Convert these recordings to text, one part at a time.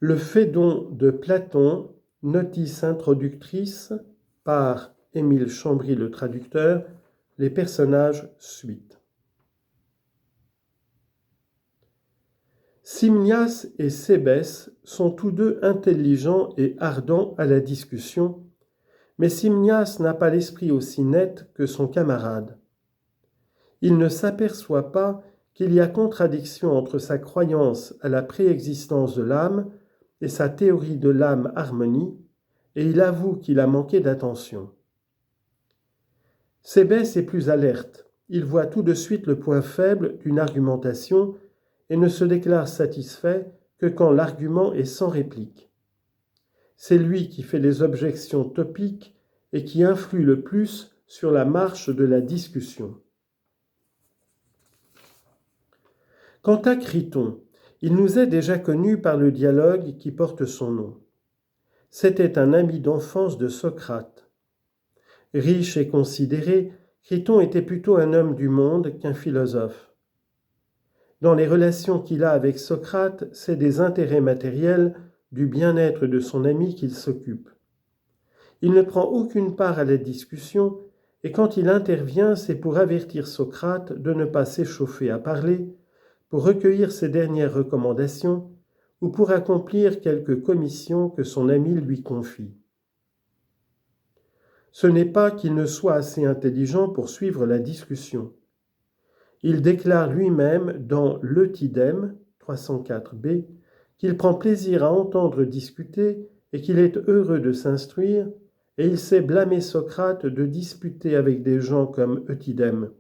Le Phédon de Platon, notice introductrice par Émile Chambry le traducteur, les personnages suite. Simnias et Cébès sont tous deux intelligents et ardents à la discussion, mais Simnias n'a pas l'esprit aussi net que son camarade. Il ne s'aperçoit pas qu'il y a contradiction entre sa croyance à la préexistence de l'âme et sa théorie de l'âme-harmonie, et il avoue qu'il a manqué d'attention. Cébès est plus alerte, il voit tout de suite le point faible d'une argumentation et ne se déclare satisfait que quand l'argument est sans réplique. C'est lui qui fait les objections topiques et qui influe le plus sur la marche de la discussion. Quant à Criton, il nous est déjà connu par le dialogue qui porte son nom. C'était un ami d'enfance de Socrate. Riche et considéré, Criton était plutôt un homme du monde qu'un philosophe. Dans les relations qu'il a avec Socrate, c'est des intérêts matériels, du bien-être de son ami qu'il s'occupe. Il ne prend aucune part à la discussion, et quand il intervient, c'est pour avertir Socrate de ne pas s'échauffer à parler, pour recueillir ses dernières recommandations, ou pour accomplir quelque commission que son ami lui confie. Ce n'est pas qu'il ne soit assez intelligent pour suivre la discussion. Il déclare lui-même dans l'Eutydème 304b qu'il prend plaisir à entendre discuter et qu'il est heureux de s'instruire, et il sait blâmer Socrate de disputer avec des gens comme Eutydème.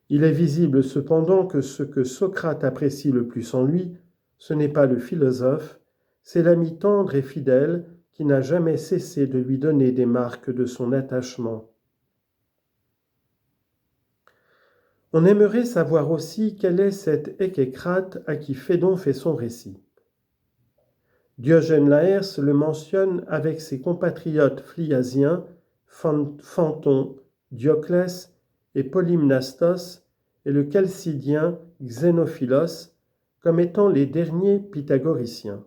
Il est visible cependant que ce que Socrate apprécie le plus en lui, ce n'est pas le philosophe, c'est l'ami tendre et fidèle qui n'a jamais cessé de lui donner des marques de son attachement. On aimerait savoir aussi quel est cet Ékécrate à qui Phédon fait son récit. Diogène Laërce le mentionne avec ses compatriotes phliasiens, Phanton, Dioclès et Polymnastos, et le chalcidien Xénophilos, comme étant les derniers pythagoriciens.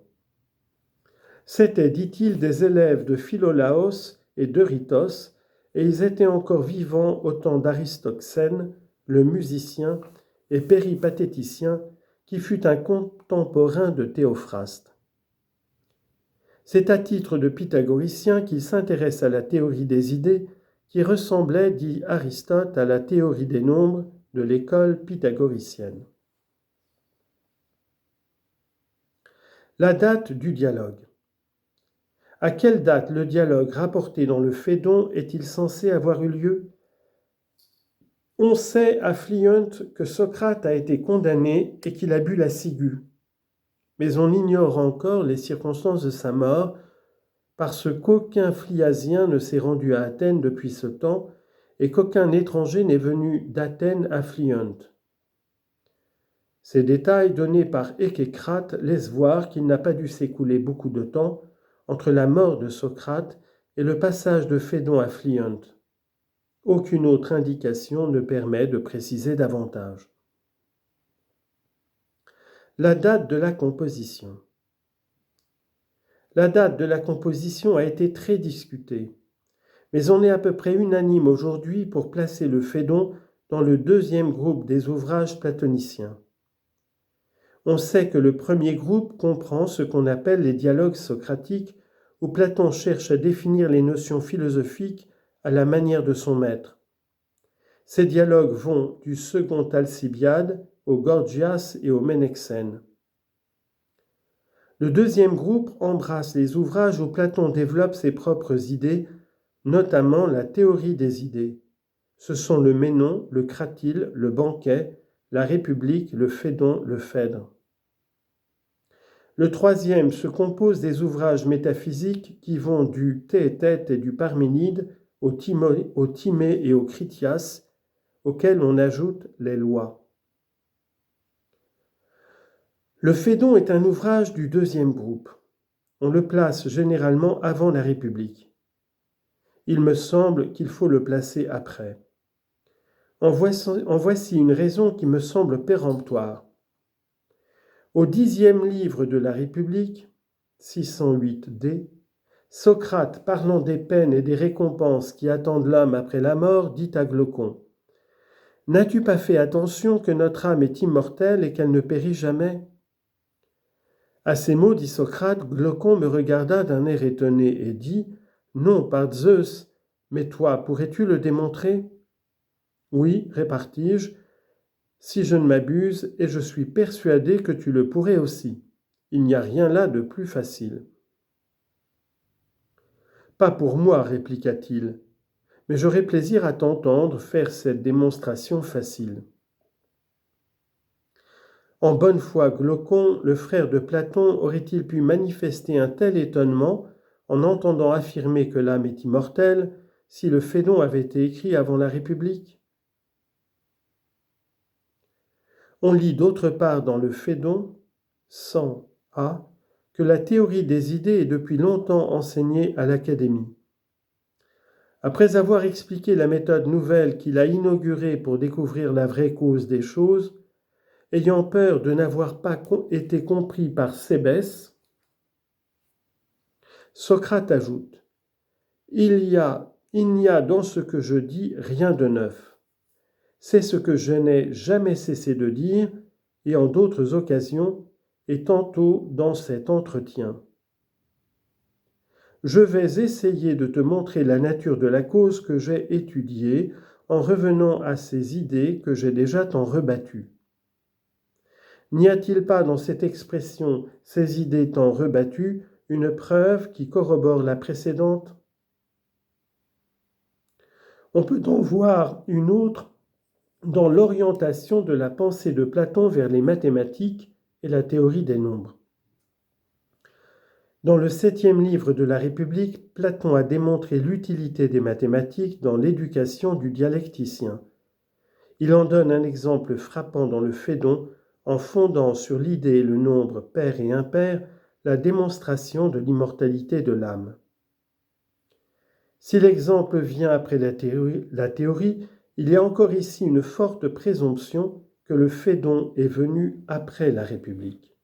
C'étaient, dit-il, des élèves de Philolaos et d'Eurytos, et ils étaient encore vivants au temps d'Aristoxène, le musicien et péripatéticien, qui fut un contemporain de Théophraste. C'est à titre de pythagoricien qu'il s'intéresse à la théorie des idées, qui ressemblait, dit Aristote, à la théorie des nombres de l'école pythagoricienne. La date du dialogue. À quelle date le dialogue rapporté dans le Phédon est-il censé avoir eu lieu ? On sait à Phliont que Socrate a été condamné et qu'il a bu la ciguë. Mais on ignore encore les circonstances de sa mort, parce qu'aucun Phliasien ne s'est rendu à Athènes depuis ce temps et qu'aucun étranger n'est venu d'Athènes à Phliont. Ces détails donnés par Ékécrate laissent voir qu'il n'a pas dû s'écouler beaucoup de temps entre la mort de Socrate et le passage de Phédon à Phliont. Aucune autre indication ne permet de préciser davantage. La date de la composition. La date de la composition a été très discutée, mais on est à peu près unanime aujourd'hui pour placer le Phédon dans le deuxième groupe des ouvrages platoniciens. On sait que le premier groupe comprend ce qu'on appelle les dialogues socratiques, où Platon cherche à définir les notions philosophiques à la manière de son maître. Ces dialogues vont du second Alcibiade au Gorgias et au Ménexène. Le deuxième groupe embrasse les ouvrages où Platon développe ses propres idées, notamment la théorie des idées. Ce sont le Ménon, le Cratyle, le Banquet, la République, le Phédon, le Phèdre. Le troisième se compose des ouvrages métaphysiques qui vont du Théétète et du Parménide au Timée et au Critias, auxquels on ajoute les lois. Le Phédon est un ouvrage du deuxième groupe. On le place généralement avant la République. Il me semble qu'il faut le placer après. En voici une raison qui me semble péremptoire. Au 10e livre de la République, 608d, Socrate, parlant des peines et des récompenses qui attendent l'homme après la mort, dit à Glaucon : « N'as-tu pas fait attention que notre âme est immortelle et qu'elle ne périt jamais ?» À ces mots, dit Socrate, Glaucon me regarda d'un air étonné et dit : « Non, par Zeus, mais toi, pourrais-tu le démontrer ?» « Oui, répartis-je, si je ne m'abuse, et je suis persuadé que tu le pourrais aussi. Il n'y a rien là de plus facile. » « Pas pour moi, répliqua-t-il, mais j'aurais plaisir à t'entendre faire cette démonstration facile. » En bonne foi, Glaucon, le frère de Platon, aurait-il pu manifester un tel étonnement en entendant affirmer que l'âme est immortelle si le Phédon avait été écrit avant la République ? On lit d'autre part dans le Phédon, 100a, que la théorie des idées est depuis longtemps enseignée à l'Académie. Après avoir expliqué la méthode nouvelle qu'il a inaugurée pour découvrir la vraie cause des choses, ayant peur de n'avoir pas été compris par Cébès, Socrate ajoute : « Il n'y a dans ce que je dis rien de neuf. C'est ce que je n'ai jamais cessé de dire, et en d'autres occasions, et tantôt dans cet entretien. Je vais essayer de te montrer la nature de la cause que j'ai étudiée en revenant à ces idées que j'ai déjà tant rebattues. N'y a-t-il pas dans cette expression « ces idées tant rebattues » une preuve qui corrobore la précédente ? On peut en voir une autre dans l'orientation de la pensée de Platon vers les mathématiques et la théorie des nombres. Dans le 7e livre de la République, Platon a démontré l'utilité des mathématiques dans l'éducation du dialecticien. Il en donne un exemple frappant dans le Phédon en fondant sur l'idée et le nombre pair et impair la démonstration de l'immortalité de l'âme. Si l'exemple vient après la théorie, il y a encore ici une forte présomption que le Phédon est venu après la République.